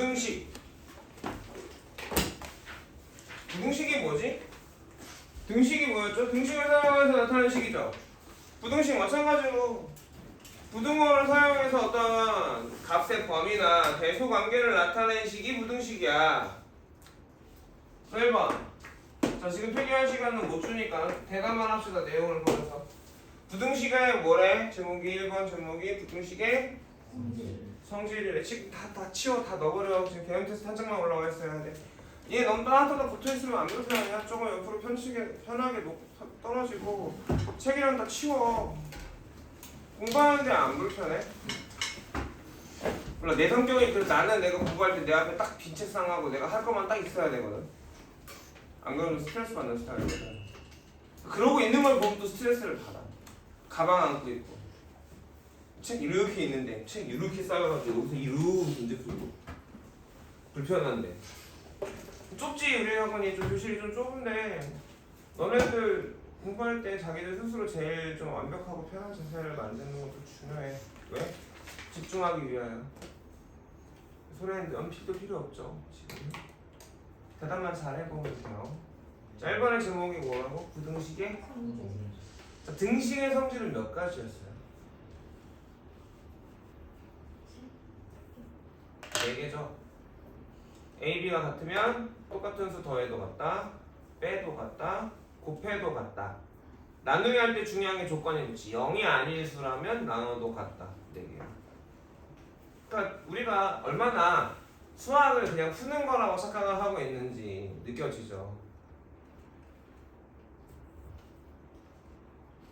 부등식. 부등식이 뭐지? 등식이 뭐였죠? 등식을 사용해서 나타내는 식이죠. 부등식 마찬가지로 부등호를 사용해서 어떤 값의 범위나 대소 관계를 나타내는 식이 부등식이야. 1번. 자, 지금 필요한 시간은 못 주니까 대답만 합시다. 내용을 보면서. 부등식의 뭐래? 제목이 1번 제목이 부등식의 성질이래. 지금 다 치워. 다 넣어버려. 지금 개념 테스트 한 장만 올라와 있어야 돼. 얘 너무 따뜻하다 붙어있으면 안 불편하냐? 조금 옆으로 편하게 떨어지고 책이랑 다 치워. 공부하는데 안 불편해? 몰라, 내 성격이 그래서 나는 내가 공부할 때 내 앞에 딱 빈 책상하고 내가 할 것만 딱 있어야 되거든. 안 그러면 스트레스 받는 스타일이거든. 그러고 있는 걸 보면 또 스트레스를 받아. 가방 안고 있고 책 이렇게 있는데 책 이렇게 쌓여가지고 여기서 이렇게 문제 풀고 불편한데. 좁지. 우리 학원이 좀 교실이 좀 좁은데 너네들 공부할 때 자기들 스스로 제일 좀 완벽하고 편한 자세를 만드는 것도 중요해. 왜? 집중하기 위하여. 소리는 연필도 필요 없죠. 지금 대답만 잘 해보면 돼요. 자, 1번의 제목이 뭐라고? 부등식의 성질. 자, 등식의 성질은 몇 가지였어요? 4개죠. A, B가 같으면 똑같은 수 더해도 같다, 빼도 같다, 곱해도 같다. 나누기 할 때 중요한 게 조건이 있지. 0이 아닐 수라면 나눠도 같다. 4개. 그러니까 우리가 얼마나 수학을 그냥 푸는 거라고 착각을 하고 있는지 느껴지죠.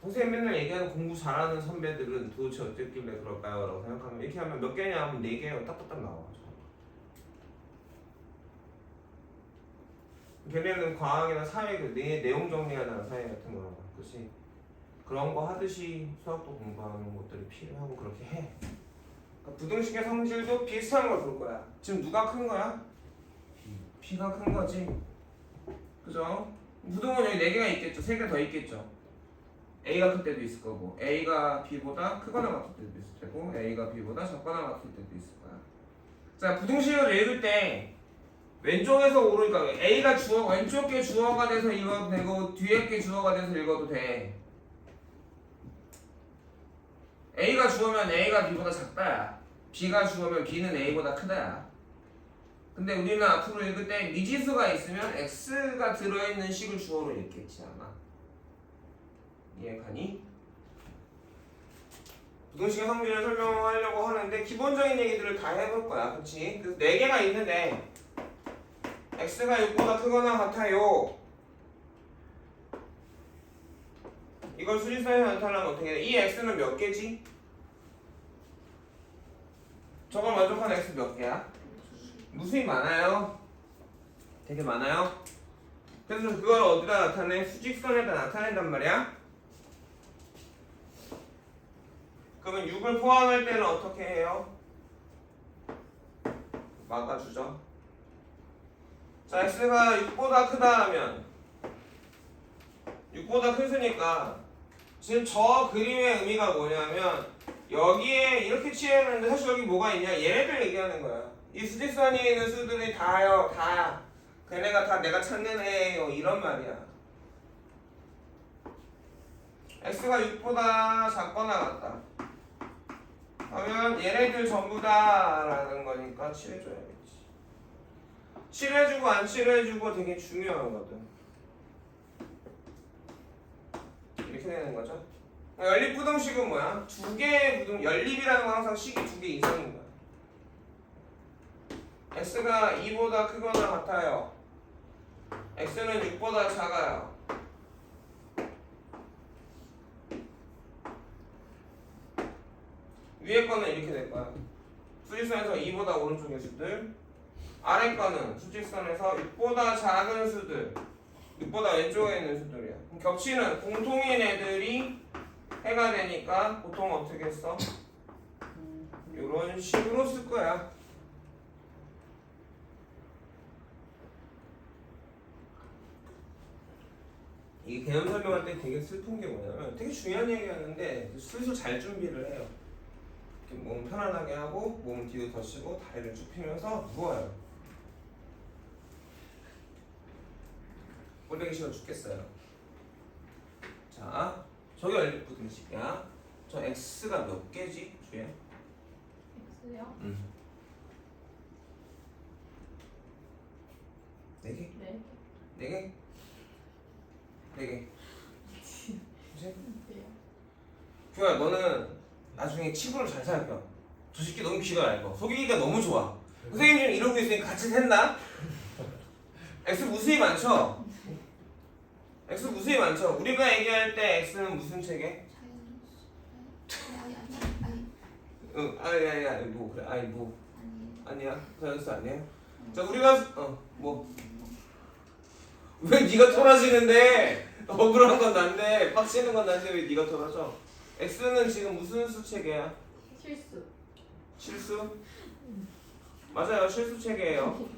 선생님 맨날 얘기하는 공부 잘하는 선배들은 도대체 어땠길래 그럴까요? 라고 생각하면 이렇게 하면 몇 개냐 하면 4개요. 딱딱딱 나와요. 걔네는 과학이나 사회 내용 정리하는 사회 같은 거라고. 그치? 그런 거 하듯이 수학도 공부하는 것들이 필요하고 그렇게 해. 그러니까 부등식의 성질도 비슷한 걸 볼 거야. 지금 누가 큰 거야? B가 큰 거지. 그죠? 부등호는 여기 4개가 있겠죠. 3개 더 있겠죠. A가 클 때도 있을 거고 A가 B보다 크거나 같을 때도 있을 테고 A가 B보다 작거나 같을 때도 있을 거야. 자, 부등식을 읽을 때 왼쪽에서 오르니까 A가 주어, 왼쪽 게 주어가 돼서 읽어도 되고 뒤에 게 주어가 돼서 읽어도 돼. A가 주어면 A가 B보다 작다야. B가 주어면 B는 A보다 크다야. 근데 우리는 앞으로 읽을 때 미지수가 있으면 X가 들어있는 식을 주어로 읽겠지 아마. 이해가니? 부등식의 성질을 설명하려고 하는데 기본적인 얘기들을 다 해볼 거야. 그치? 그래서 4개가 있는데 x가 6보다 크거나 같아요. 이걸 수직선에 나타내면 어떻게 돼? 이 x는 몇 개지? 저걸 만족한 x 몇 개야? 무수히 많아요. 되게 많아요. 그래서 그걸 어디다 나타내? 수직선에다 나타낸단 말이야. 그러면 6을 포함할 때는 어떻게 해요? 막아주죠. 자, x가 6보다 크다 하면 6보다 크으니까 지금 저 그림의 의미가 뭐냐면 여기에 이렇게 칠했는데 사실 여기 뭐가 있냐? 얘네들 얘기하는 거야. 이 수직선에 있는 수들이 다요. 다 걔네가 다 내가 찾는 애예요. 이런 말이야. x가 6보다 작거나 같다 하면 얘네들 전부 다 라는 거니까 칠해줘야겠지. 칠해주고 안 칠해주고 되게 중요하거든. 이렇게 되는 거죠. 연립부등식은 뭐야? 2개의 부등, 연립이라는 건 항상 식이 2개 이상인 거야. x가 2보다 크거나 같아요. x는 6보다 작아요. 위에 거는 이렇게 될 거야. 수직선에서 2보다 오른쪽의 수들, 아래 거는 수직선에서 6보다 작은 수들, 6보다 왼쪽에 있는 수들이야. 겹치는 공통인 애들이 해가 되니까 보통 어떻게 써? 이런 식으로 쓸 거야. 이게 개념 설명할 때 되게 슬픈 게 뭐냐면 되게 중요한 얘기하는데 슬슬 잘 준비를 해요. 이렇게 몸 편안하게 하고 몸 뒤로 덧시고 다리를 쭉 펴면서 누워요. 꼴보기 싫어 죽겠어요. 자, 저기 연립부등식이야. 저 x가 몇 개지? 주에? X요? 응. 4개? 네. 4개? 4개. 그치? 네요. 규야, 너는 나중에 친구를 잘 사귀어. 저 새끼 너무 귀가 얇아. 속이기가 너무 좋아. 선생님 지금 이러고 있으니까 같이 샜나? x 무수히 많죠? x 무수히 많죠? 우리가 얘기할 때 x는 무슨 체계? 응, 아니, 뭐, 그래, 아니, 뭐. 아니야? 자연수 아니야? 자, 우리가, 뭐. 왜 네가 토라지는데? 억울한 건 난데, 빡치는 건 난데 왜 네가 토라져? x는 지금 무슨 수 체계야? 실수. 실수? 맞아요, 실수 체계예요.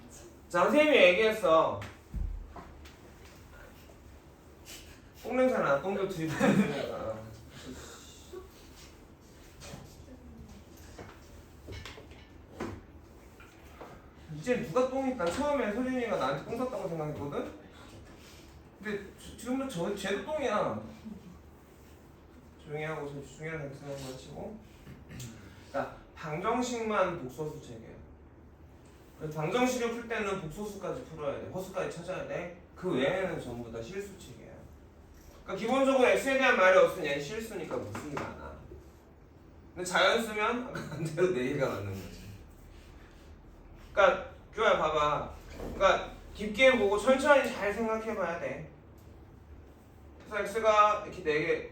자, 선생님이 얘기했어. 똥냄새나, 똥도 들이부으니까. 이제 누가 똥이, 난 처음에 소진이가 나한테 똥 쌌다고 생각했거든? 근데 지금도 쟤도 똥이야. 조용히 하고 중요한 엑스는 거 치고. 자, 방정식만 복소수 체계야. 방정식을 풀 때는 복소수까지 풀어야 돼. 허수까지 찾아야 돼. 그 외에는 전부 다 실수 체계야. 그러니까 기본적으로 x에 대한 말이 없으면 얘는 실수니까 무슨이 많아. 근데 자연수면 아까 반대로 4개가 맞는 거지. 그러니까 규야 봐봐. 그러니까 깊게 보고 천천히 잘 생각해봐야 돼. 그래서 x가 이렇게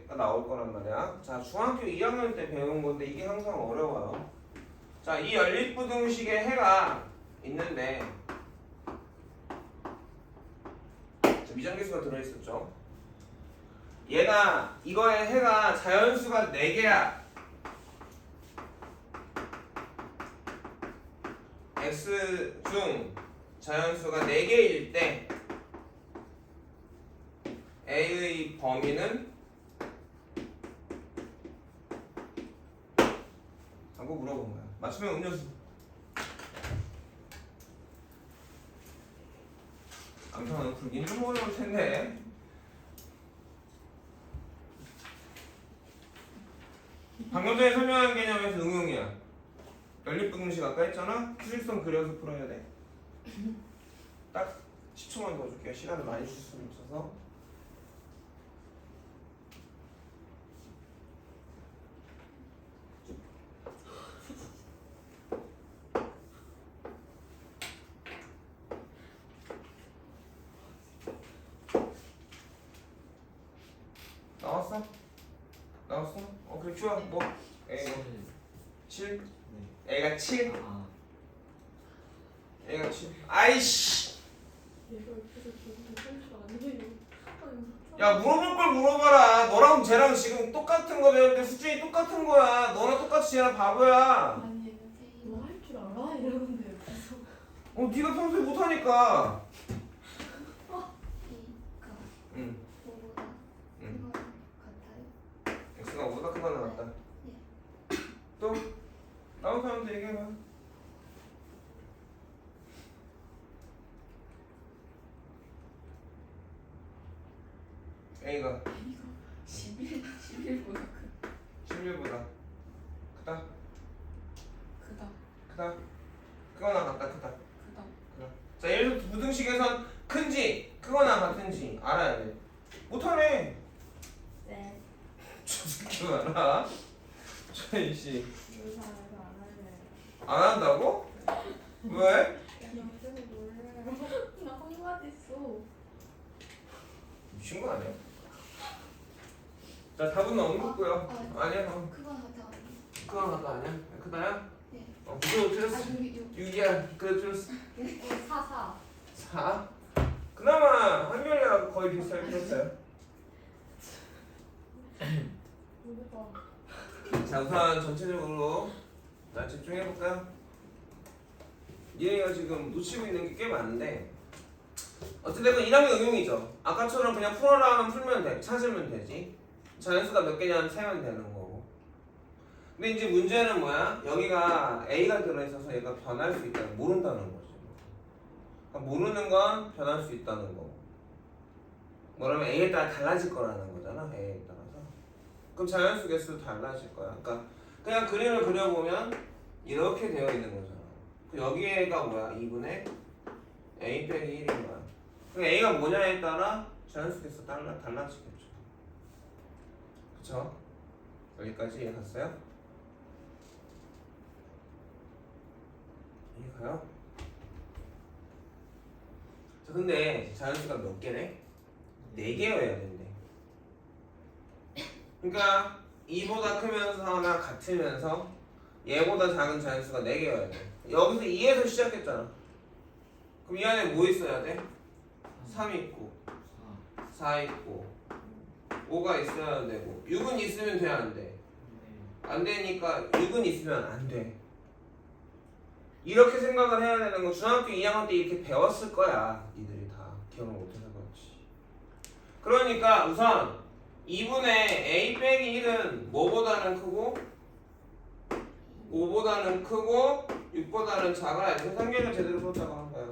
4개가 나올 거란 말이야. 자, 중학교 2학년 때 배운 건데 이게 항상 어려워요. 자, 이 연립부등식에 해가 있는데 미장계수가 들어있었죠. 얘가 이거의 해가 자연수가 4개야. x 중 자연수가 4개일 때 a의 범위는 하고 물어본 거야. 맞추면 음료수. 남편은 불긴 좀 어려울 텐데. 방금 전에 설명한 개념에서 응용이야. 연립부등식 아까 했잖아? 추실성 그려서 풀어야 돼. 딱 10초만 더 줄게요. 시간을 많이 줄 수는 없어서. 나왔어? 나왔어? 그래 좋아. 뭐 A가 7? A가 7? A가 7. 아이씨. 얘가 옆에서 계속 실수 아니에요. 야, 물어볼 걸 물어봐라. 너랑 쟤랑 지금 똑같은 거 배울 때 수준이 똑같은 거야. 너랑 똑같이 쟤랑 바보야. 아니에요. 너 할 줄 알아? 이러는데 옆에서. 네가 평소에 못하니까. 응. X가 5보다 큰 거 나왔다. 또? 다음 사람도 얘기해봐. A가 11보다 11보다 크다? 크다. 크다? 크거나 같다 크다? 크다. 크다. 자, 예를 들어 부등식에선 큰지 크거나 같은지 알아야 돼. 못하네. 네. 저 새끼 알아? 저이씨 의사를 안 할래요. 안 한다고? 왜? 영준이 몰라요. 나 한마디 써. 미친 거 아니야? 자, 답은 없고요. 아니야. 크거나 같다 아니야? 크다야? 네. 그거 틀렸어. 6이야. 그래 틀렸어. 4. 4? 그나마 한결이랑 거의 비슷하게 틀렸어요. 자, 우선 전체적으로 자, 집중해볼까요? 얘가 지금 놓치고 있는 게 꽤 많은데 어쨌든 1학년 응용이죠. 아까처럼 그냥 풀어라 하면 풀면 돼. 찾으면 되지. 자연수가 몇 개냐면 세면 되는 거고. 근데 이제 문제는 뭐야? 여기가 A가 들어있어서 얘가 변할 수 있다는 모른다는 거지. 그러니까 모르는 건 변할 수 있다는 거. 뭐라면 A에 따라 달라질 거라는 거잖아. A에 따라서. 그럼 자연수 개수도 달라질 거야. 그러니까 그냥 그림을 그려보면 이렇게 되어 있는 거잖아. 여기에가 뭐야? 2분의 A 빼기 1인 거야. 그럼 A가 뭐냐에 따라 자연수 개수 달라지겠죠. 그쵸? 여기까지 이해 갔어요? 이해 가요? 자, 근데 자연수가 몇 개래? 4개여야 된대. 그러니까 2보다 크면서 하나 같으면서 얘보다 작은 자연수가 4개여야 돼. 여기서 2에서 시작했잖아. 그럼 이 안에 뭐 있어야 돼? 3 있고 4 있고 5가 있어야 되고 6은 있으면 돼, 안 돼? 안 되니까 6은 있으면 안 돼. 이렇게 생각을 해야 되는 거 중학교 2학년 때 이렇게 배웠을 거야. 니들이 다 기억을 못해서 그렇지. 그러니까 우선 2분의 A 빼기 1은 뭐보다는 크고 5보다는 크고 6보다는 작아. 이렇게 상계를 제대로 풀었다고 한 거야.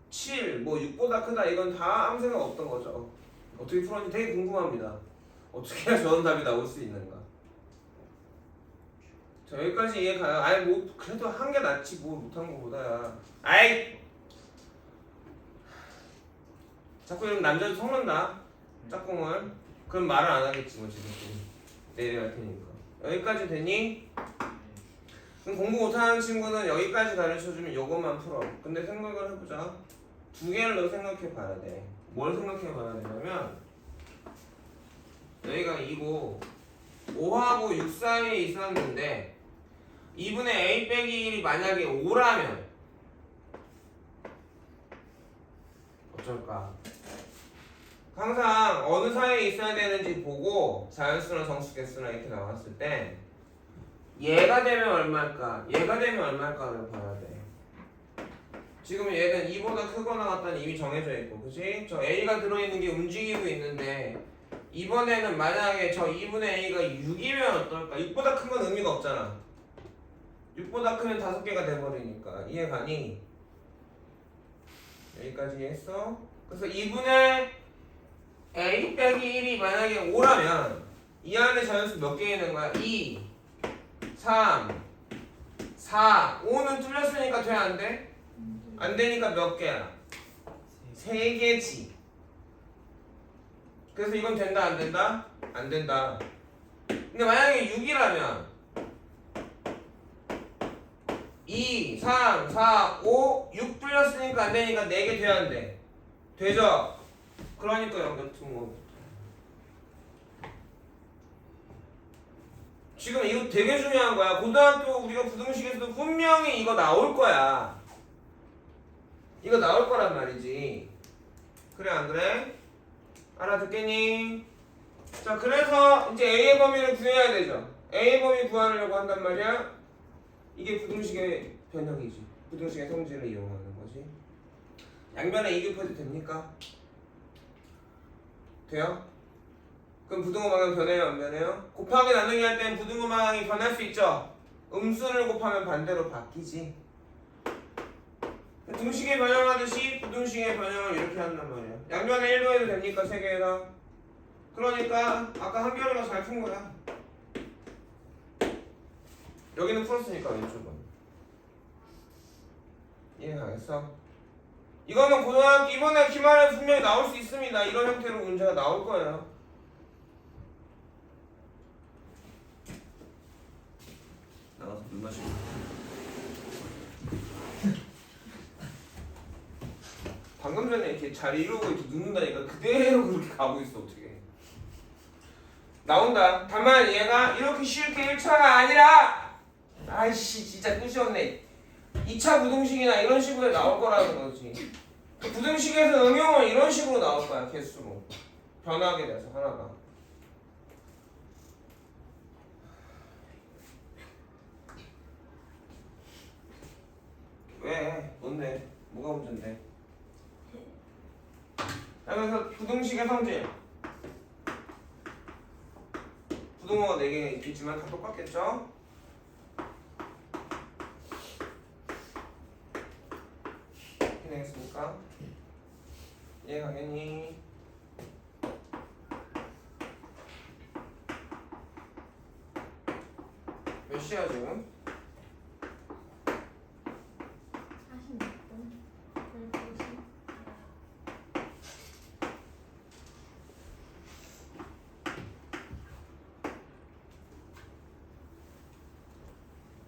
7, 뭐 6보다 크다 이건 다 아무 생각 없던 거죠. 어떻게 풀었는지 되게 궁금합니다. 어떻게 해야 좋은 답이 나올 수 있는가. 자, 여기까지 이해 가요? 아이 뭐 그래도 한 개 낫지 뭐 못한 거보다야. 아이 자꾸 이러면 남자도 속는다. 짝꿍을. 그럼 말을 안 하겠지 뭐 지금 내려갈 테니까. 여기까지 되니? 그럼 공부 못하는 친구는 여기까지 가르쳐주면 요것만 풀어. 근데 생각을 해보자. 두 개를 너 생각해 봐야 돼. 뭘 생각해 봐야 되냐면 여기가 2고 5하고 6 사이에 있었는데 2분의 A 빼기 1이 만약에 5라면 어쩔까? 항상 어느 사이에 있어야 되는지 보고 자연수나 정수개수나 이렇게 나왔을 때 얘가 되면 얼마일까? 얘가 되면 얼마일까를 봐야 돼. 지금 얘는 2보다 크거나 같다는 이미 정해져 있고, 그치? 저 A가 들어있는 게 움직이고 있는데 이번에는 만약에 저 2분의 A가 6이면 어떨까? 6보다 큰 건 의미가 없잖아. 6보다 크면 5개가 돼버리니까. 이해 가니? 여기까지 이해했어? 그래서 2분의 A 빼기 1이 만약에 5라면 이 안에 자연수 몇 개 있는 거야? 2, 3, 4, 5는 뚫렸으니까 돼, 안 돼? 안 되니까 몇 개야? 3개지. 그래서 이건 된다, 안 된다? 안 된다. 근데 만약에 6이라면 2, 3, 4, 5, 6 뚫렸으니까 안 되니까 4개 돼야 안 돼? 되죠? 그러니까 연결투 뭐 지금 이거 되게 중요한 거야. 고등학교 우리가 부등식에서도 분명히 이거 나올 거야. 이거 나올 거란 말이지. 그래 안 그래? 알아듣겠니? 자, 그래서 이제 A의 범위를 구해야 되죠. A의 범위 구하려고 한단 말이야. 이게 부등식의 변형이지. 부등식의 성질을 이용하는 거지. 양변에 이급해도 됩니까? 돼요? 그럼 부등호 방향 변해요, 안 변해요? 곱하기 나누기 할 때는 부등호 방향이 변할 수 있죠? 음수를 곱하면 반대로 바뀌지. 등식의 변형하듯이 부등식의 변형을 이렇게 한단 말이야. 양변에 1도 해도 됩니까? 3개에다. 그러니까 아까 한결이가 잘 푼 거야. 여기는 풀었으니까 왼쪽은. 이해가겠어? 이거는 고등학교 이번에 기말에 분명히 나올 수 있습니다. 이런 형태로 문제가 나올 거예요. 나가서 물 마시고. 방금 전에 이렇게 잘 이러고 이렇게 눕는다니까 그대로 그렇게 가고 있어. 어떻게 나온다. 다만 얘가 이렇게 쉽게 1차가 아니라 아이씨 진짜 끝이 없네. 2차 부등식이나 이런 식으로 나올 거라는 거지. 부등식에서 응용은 이런 식으로 나올 거야. 개수로 변하게 돼서 하나가. 왜? 뭔데? 뭐가 문제인데? 그래서 부등식의 성질 부동어가 4개가 있겠지만 다 똑같겠죠? 이렇게 되겠습니까? 이해가겠니? 몇 시야 지금? 46분 12시.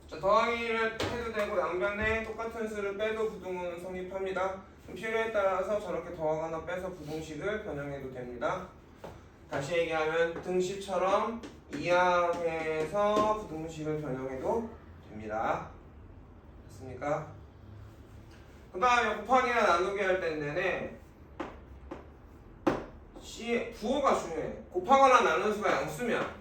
자, 더하기를 해도 되고 양변에 똑같은 수를 빼도 부등호는 성립합니다. 그럼 필요에 따라서 저렇게 더하거나 빼서 부등식을 변형해도 됩니다. 다시 얘기하면 등식처럼 이항해서 부등식을 변형해도 됩니다. 됐습니까? 그 다음에 곱하기나 나누기 할 때는 부호가 중요해. 곱하거나 나누는 수가 양수면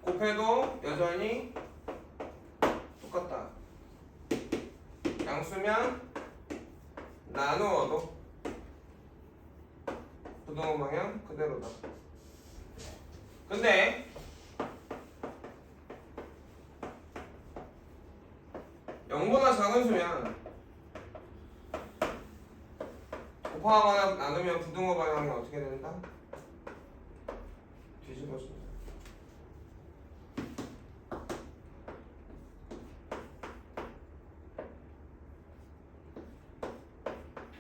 곱해도 여전히 똑같다. 양수면 나누어도 부등호 방향 그대로다. 근데 0보다 작은 수면 곱하거나 나누면 부등호 방향이 어떻게 된다? 뒤집어진다.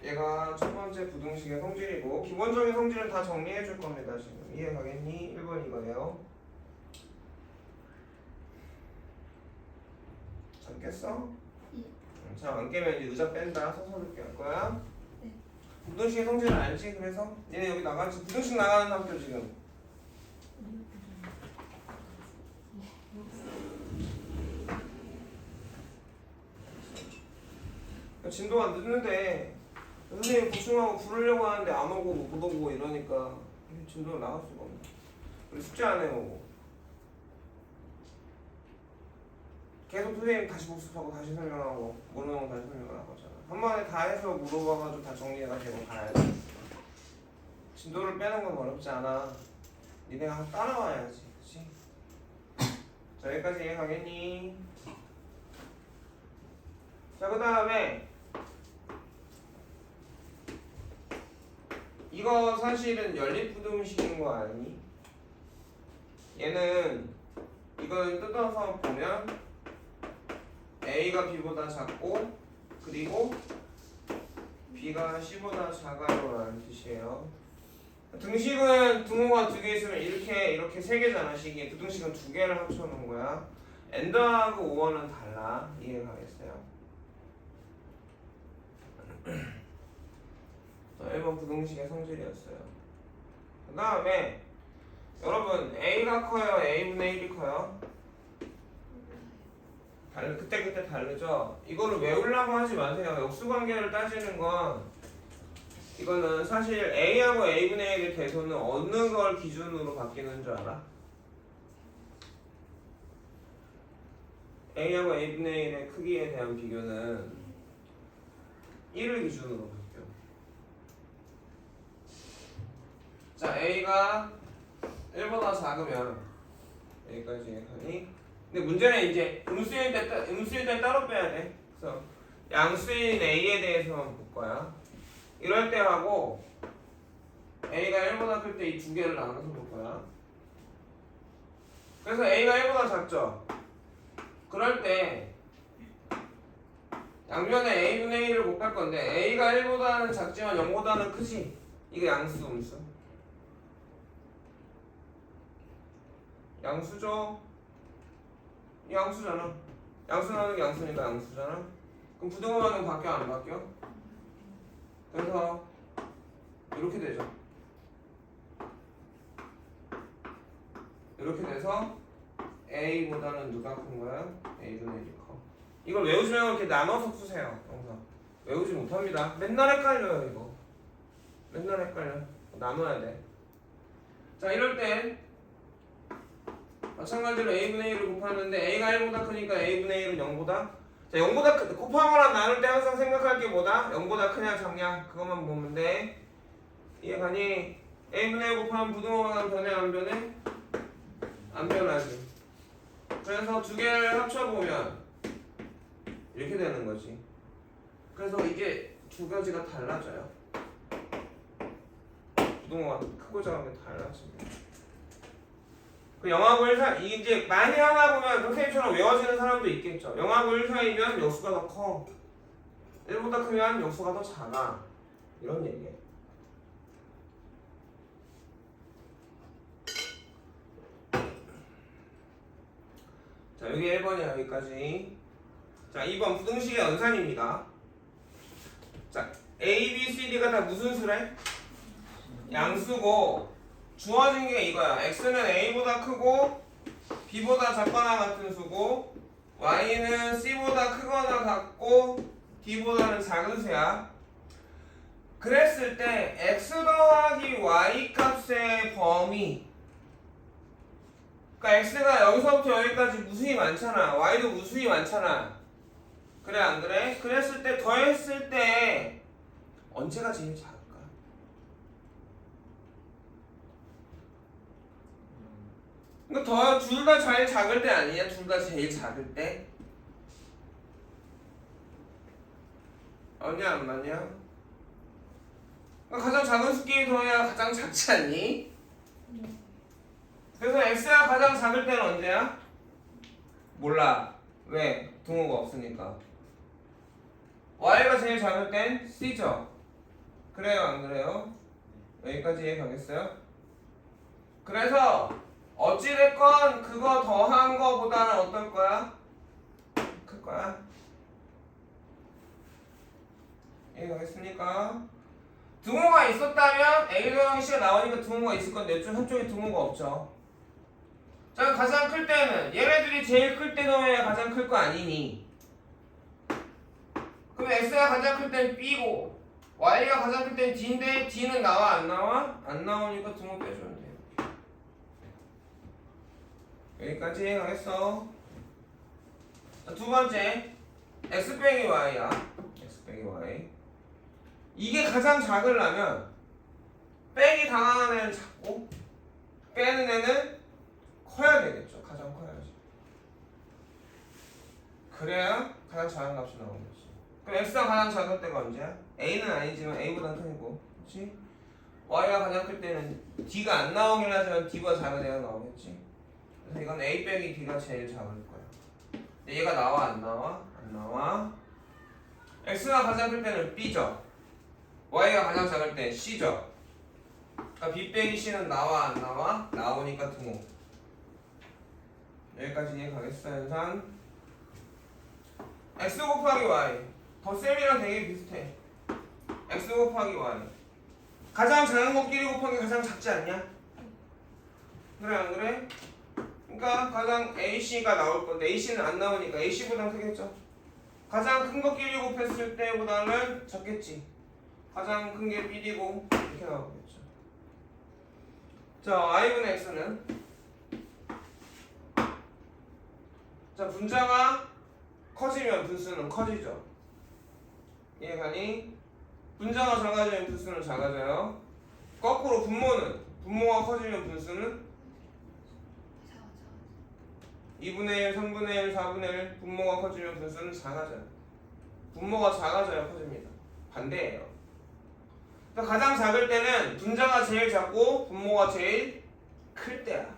얘가 첫 번째 부등식의 성질이고 기본적인 성질은 다 정리해 줄 겁니다. 지금 이해가겠니? 1번 이거예요. 잘 깼어? 잘 안 깨면 이제 의자 뺀다. 서서히 깰 거야. 네. 부등식의 성질을 알지? 그래서 얘네 여기 나가지. 부등식 나가는 학교 지금. 진도가 늦는데 선생님 보충하고 부르려고 하는데 안 오고 못 오고 이러니까 진도가 나갈 수가 없네. 우리 숙제 안 해오고 계속 선생님 다시 복습하고 다시 설명하고 모르는 거 다시 설명하고 하잖아. 한 번에 다 해서 물어봐가지고 다 정리가 되고 가야 돼. 진도를 빼는 건 어렵지 않아. 니네가 따라와야지. 그치? 자, 여기까지 이해가겠니? 자, 그 다음에 이거 사실은 연립부등식인 거 아니? 얘는 이거는 뜯어서 보면 A가 B보다 작고 그리고 B가 C보다 작아요 라는 뜻이에요. 등식은 등호가 2개 있으면 이렇게 3개잖아. 식이 부등식은 2개를 합쳐놓은 거야. 엔더하고 오어는 달라. 이해가겠어요? 1번 부등식의 성질이었어요. 그 다음에 여러분 A가 커요? A분의 1이 커요? 그때 다르죠? 이거를 외우려고 하지 마세요. 역수관계를 따지는 건 이거는 사실 A하고 A분의 1의 대소는 어느 걸 기준으로 바뀌는 줄 알아? A하고 A분의 1의 크기에 대한 비교는 1을 기준으로 바뀌어. 자, A가 1보다 작으면 여기까지 하니. 근데 문제는 이제 음수일 때 따로 빼야 돼. 그래서 양수인 A에 대해서만 볼 거야. 이럴 때 하고 A가 1보다 클 때 이 2개를 나눠서 볼 거야. 그래서 A가 1보다 작죠? 그럴 때 양변에 A분의 1을 못 갈 건데 A가 1보다는 작지만 0보다는 크지? 이게 양수 음수. 양수죠? 양수잖아. 양수라는 게 양수니까 양수잖아. 그럼 부등호방은 바뀌어 안 바뀌어? 그래서 이렇게 되죠. 이렇게 돼서 A보다는 누가 큰 거야? A분의 1이 커. 이걸 외우지 말고 이렇게 나눠서 푸세요. 항상 외우지 못합니다. 맨날 헷갈려요 이거. 맨날 헷갈려. 나눠야 돼. 자, 이럴 때 마찬가지로 A분의 1을 곱하는데 A가 1보다 크니까 A분의 1은 0보다. 자, 0보다 곱하거나 나눌 때 항상 생각할 게 뭐다? 0보다 크냐 작냐 그것만 보면 돼. 이해가니? a분의 1 곱하면 부등호방향 변해 안 변해? 안 변하지. 그래서 두 개를 합쳐보면 이렇게 되는 거지. 그래서 이게 두 가지가 달라져요. 부등호가 크고 작은 게 달라집니다. 그 영하고 1 사이, 이게 이제 많이 하나 보면 선생님처럼 외워지는 사람도 있겠죠. 영하고 1 사이면 역수가 더 커. 1보다 크면 역수가 더 작아. 이런 얘기예요. 자, 여기 1번이야, 여기까지. 자, 2번 부등식의 연산입니다. 자, A, B, C, D가 다 무슨 수래? 양수고 주어진 게 이거야. X는 A보다 크고 B보다 작거나 같은 수고 Y는 C보다 크거나 같고 D보다는 작은 수야. 그랬을 때 X 더하기 Y 값의 범위, 그러니까 X가 여기서부터 여기까지 무수히 많잖아. Y도 무수히 많잖아. 그래 안 그래? 그랬을 때 더했을 때 언제가 제일 작을까? 그러니까 더 둘 다 제일 작을 때 아니냐? 둘 다 제일 작을 때? 맞냐 안 맞냐? 그러니까 가장 작은 수끼리 더해야 가장 작지 않니? 그래서 X가 가장 작을 때는 언제야? 몰라. 왜? 등호가 없으니까. Y가 제일 작을 땐 C죠? 그래요 안 그래요? 여기까지 이해 가겠어요? 그래서 어찌됐건 그거 더한 거보다는 어떨 거야? 클 거야? 이해 가겠습니까? 등호가 있었다면 A 더하기 C가 나오니까 등호가 있을 건데 이쪽 한쪽에 등호가 없죠. 자, 가장 클 때는 얘네들이 제일 클 때 넣어야 가장 클 거 아니니? 그럼 X가 가장 클 때는 B고 Y가 가장 클 때는 D인데 D는 나와 안 나와? 안 나오니까 등호 빼주면 돼요. 여기까지 가겠어. 자, 두 번째 X 빼기 Y야. X 빼기 Y. 이게 가장 작으려면 빼기 당하는 애는 작고 빼는 애는 커야 되겠죠. 가장 커야지. 그래야 가장 작은 값이 나오는 거지. 그럼 X가 가장 작을 때가 언제야? A는 아니지만 A보다는 크고, 그렇지? Y가 가장 클 때는 D가 안 나오긴 하지만 D보다 작은 애가 나오겠지. 그래서 이건 A 빼기 D가 제일 작을 거야. 근데 얘가 나와 안 나와? 안 나와. X가 가장 클 때는 B죠. Y가 가장 작을 때는 C죠. 그러니까 B 빼기 C는 나와 안 나와? 나오니까 등호. 여기까지 이해 가겠어, 연산? X 곱하기 Y. 덧셈이랑 되게 비슷해. X 곱하기 Y. 가장 작은 것끼리 곱하기 가장 작지 않냐? 그래 안 그래? 그러니까 가장 AC가 나올 건데 AC는 안 나오니까 AC보다는 크겠죠? 가장 큰 것끼리 곱했을 때보다는 작겠지. 가장 큰 게 BD고 이렇게 나오겠죠. 자, Y분의 X는 자, 분자가 커지면 분수는 커지죠. 이해가니? 분자가 작아지면 분수는 작아져요. 거꾸로 분모가 커지면 분수는 2분의 1, 3분의 1, 4분의 1. 분모가 커지면 분수는 작아져요. 분모가 작아져야 커집니다. 반대예요. 그러니까 가장 작을 때는 분자가 제일 작고 분모가 제일 클 때야.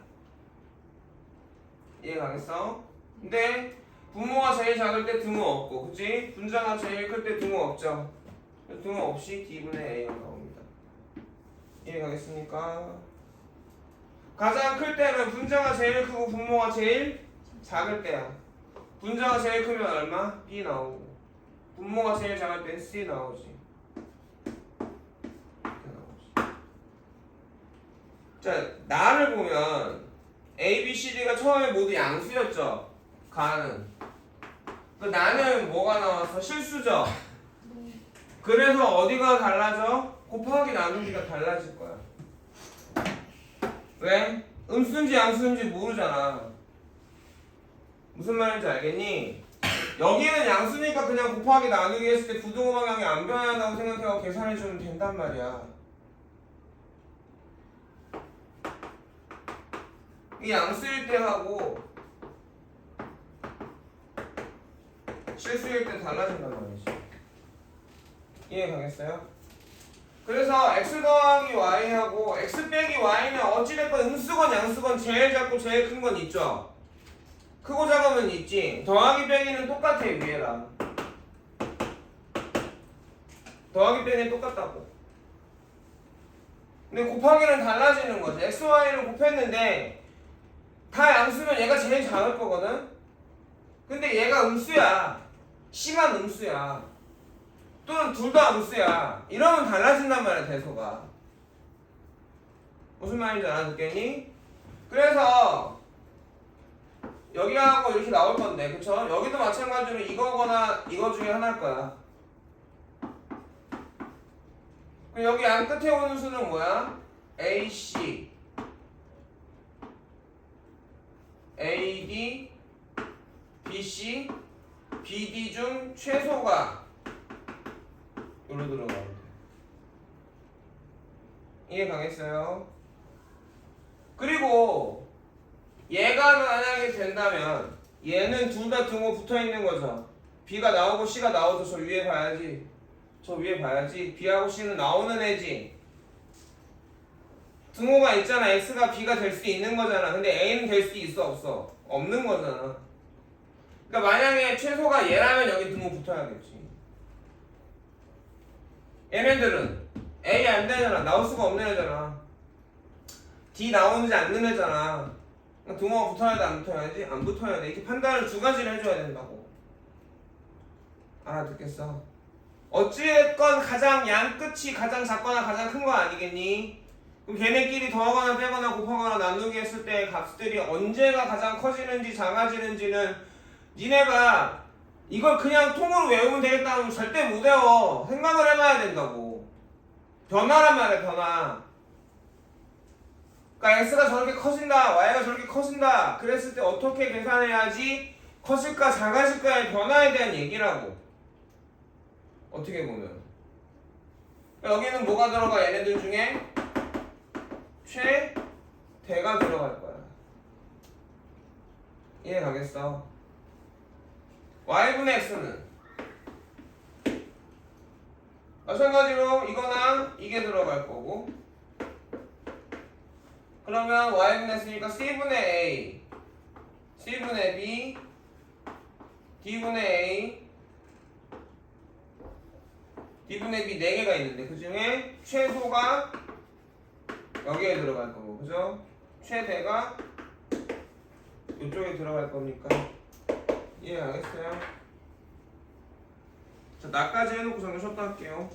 이해 가겠어? 근데 분모가 제일 작을 때 등호 없고, 그치? 분자가 제일 클 때 등호 없죠? 등호 없이 D분의 A가 나옵니다. 이해 가겠습니까? 가장 클 때는 분자가 제일 크고 분모가 제일 작을 때야. 분자가 제일 크면 얼마? B 나오고 분모가 제일 작을 땐 C 나오지. 자, 나를 보면 A, B, C, D가 처음에 모두 양수였죠? 가는. 그 나는 뭐가 나왔어? 실수죠? 그래서 어디가 달라져? 곱하기 나누기가 달라질 거야. 왜? 음수인지 양수인지 모르잖아. 무슨 말인지 알겠니? 여기는 양수니까 그냥 곱하기 나누기 했을 때 부등호 방향이 안 변한다고 생각하고 계산해주면 된단 말이야. 이 양수일 때 하고 실수일 때 달라진단 말이지. 이해 가겠어요? 그래서 x 더하기 y하고 x 빼기 y는 어찌됐건 음수건 양수건 제일 작고 제일 큰 건 있죠? 크고 작으면 있지. 더하기 빼기는 똑같아 위에랑. 더하기 빼기는 똑같다고. 근데 곱하기는 달라지는 거지. x, y를 곱했는데 다 양수면 얘가 제일 작을 거거든? 근데 얘가 음수야. C만 음수야. 또는 둘 다 음수야. 이러면 달라진단 말이야 대소가. 무슨 말인지 알아듣겠니? 그래서 여기하고 이렇게 나올 건데 그쵸? 여기도 마찬가지로 이거거나 이거 중에 하나일 거야. 그럼 여기 양 끝에 오는 수는 뭐야? AC AD BC BD 중 최소가 여기로 들어가면 돼. 이해 가겠어요? 그리고 얘가 만약에 된다면 얘는 둘 다 등호 붙어 있는 거죠. B가 나오고 C가 나오죠. 저 위에 봐야지. 저 위에 봐야지. B하고 C는 나오는 애지. 등호가 있잖아. X가 B가 될 수 있는 거잖아. 근데 A는 될 수 있어 없어? 없는 거잖아. 그러니까 만약에 최소가 얘라면 여기 등호 붙어야겠지. 얘네들은 A 안 되잖아. 나올 수가 없는 애잖아. D 나오는지 안 되는 애잖아. 등호가 붙어야 돼, 안 붙어야 돼? 안 붙어야 돼. 이렇게 판단을 두 가지를 해줘야 된다고. 알아듣겠어? 어찌됐건 가장 양 끝이 가장 작거나 가장 큰 거 아니겠니? 그럼 걔네끼리 더하거나 빼거나 곱하거나 나누기 했을 때 값들이 언제가 가장 커지는지 작아지는지는 니네가 이걸 그냥 통으로 외우면 되겠다 하면 절대 못 외워. 생각을 해봐야 된다고. 변화란 말이야, 변화. 그러니까 x가 저렇게 커진다, y가 저렇게 커진다. 그랬을 때 어떻게 계산해야지 커질까 작아질까의 변화에 대한 얘기라고. 어떻게 보면. 여기는 뭐가 들어가? 얘네들 중에 최대가 들어갈 거야. 이해 가겠어? y분의 x는 마찬가지로 이거나 이게 들어갈 거고, 그러면 y분의 x니까 c분의 a, c분의 b, d분의 a, d분의 b 4개가 있는데 그 중에 최소가 여기에 들어갈 거고, 그죠? 최대가 이쪽에 들어갈 겁니까? 이해 알겠어요? 자, 나까지 해놓고 잠깐 쉬었다 할게요.